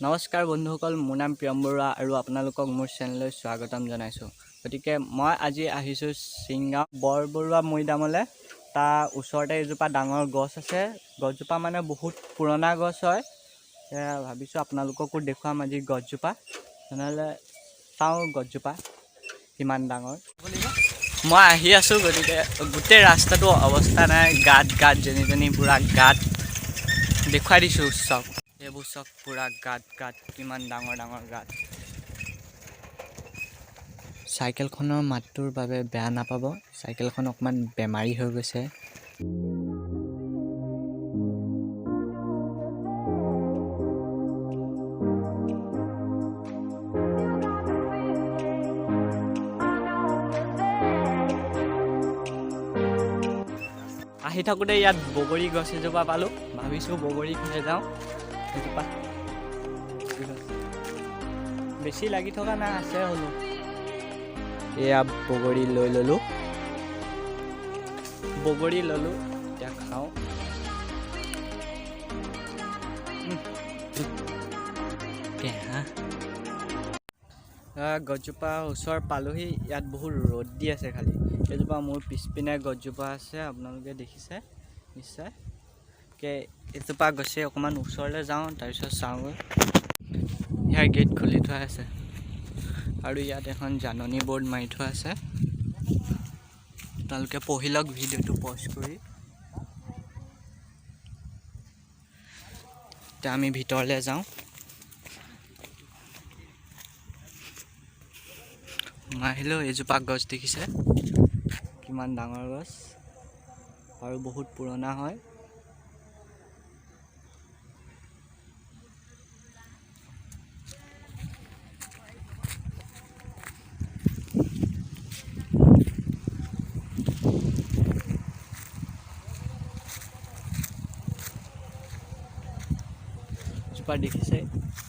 নমস্কাৰ বন্ধুসকল, মোৰ নাম প্ৰিয়ম বৰুৱা আৰু আপোনালোকক মোৰ চেনেললৈ স্বাগতম জনাইছোঁ। গতিকে মই আজি আহিছোঁ চিংগাঁও বৰবৰুৱা মৈদামলৈ। তাৰ ওচৰতে এজোপা ডাঙৰ গছ আছে। গছজোপা মানে বহুত পুৰণা গছ হয়। ভাবিছোঁ আপোনালোককো দেখুৱাম আজি গছজোপা। তেনেহ'লে চাওঁ গছজোপা কিমান ডাঙৰ। মই আহি আছোঁ, গতিকে গোটেই ৰাস্তাটো অৱস্থা নাই, গাঁত যেনি পুৰা গাঁত দেখুৱাই দিছোঁ। চব এইবোৰ চব পুৰা গাঁত কিমান ডাঙৰ গাঁত। চাইকেলখনৰ মাতটোৰ বাবে বেয়া নাপাব, চাইকেলখন অকণমান বেমাৰী হৈ গৈছে। আহি থাকোঁতে ইয়াত বগৰী গছ এজোপা পালোঁ, ভাবিছোঁ বগৰী খাই যাওঁ। এজোপা বেছি লাগি থকা নাই, আছে হ'লো। এয়া বগৰী লৈ ল'লোঁ, এতিয়া খাওঁ। গছজোপা ওচৰ পালোহি। ইয়াত বহুত ৰ'দ দি আছে। খালি এইজোপা মোৰ পিছপিনে গছজোপা আছে, আপোনালোকে দেখিছে নিশ্চয়। এজোপা গছে অকণমান ওচৰলৈ যাওঁ, তাৰপিছত চাওঁগৈ। ইয়াৰ গেট খুলি থোৱা আছে আৰু ইয়াত এখন জাননী বৰ্ড মাৰি থোৱা আছে। আপোনালোকে পঢ়ি লওক ভিডিঅ'টো পজ কৰি। এতিয়া আমি ভিতৰলৈ যাওঁ। আহিলোঁ, এজোপা গছ দেখিছে কিমান ডাঙৰ গছ আৰু বহুত পুৰণা হয়। এজোপা দেখিছে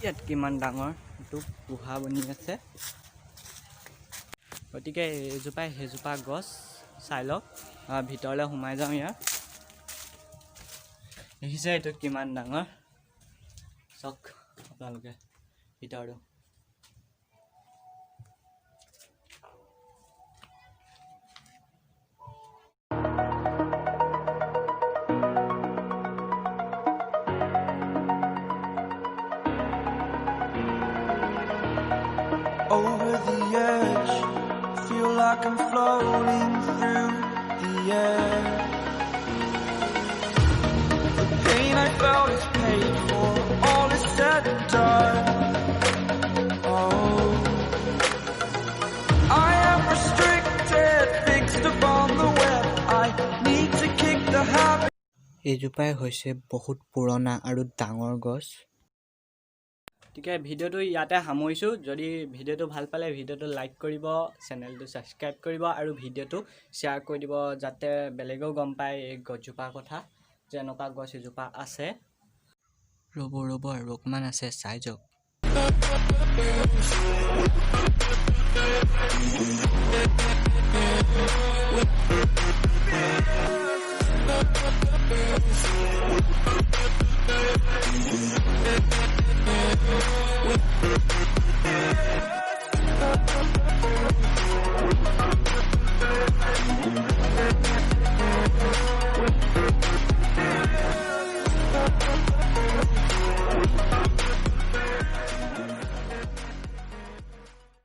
ইয়াত কিমান ডাঙৰ, এইটো পোহা বনি আছে। গতিকে এইজোপাই সেইজোপা গছ চাই লওক। ভিতৰলৈ সোমাই যাওঁ। ইয়াত দেখিছে এইটো কিমান ডাঙৰ, চাওক আপোনালোকে ভিতৰটো। Over the edge, feel like I'm floating through the air. The pain I felt is paid for, all is said and done. Oh, I am restricted, fixed upon the web. I need to kick the habit. এইজোপাই হৈছে বহুত পুৰণা আৰু ডাঙৰ গছ। গতিকে ভিডিঅ'টো ইয়াতে সামৰিছোঁ। যদি ভিডিঅ'টো ভাল পালে ভিডিঅ'টো লাইক কৰিব, চেনেলটো ছাবস্ক্ৰাইব কৰিব আৰু ভিডিঅ'টো শ্বেয়াৰ কৰি দিব, যাতে বেলেগেও গম পায় এই গছজোপাৰ কথা, যে এনেকুৱা গছ এজোপা আছে। ৰ'ব আৰু অকণমান আছে, চাই যাওক।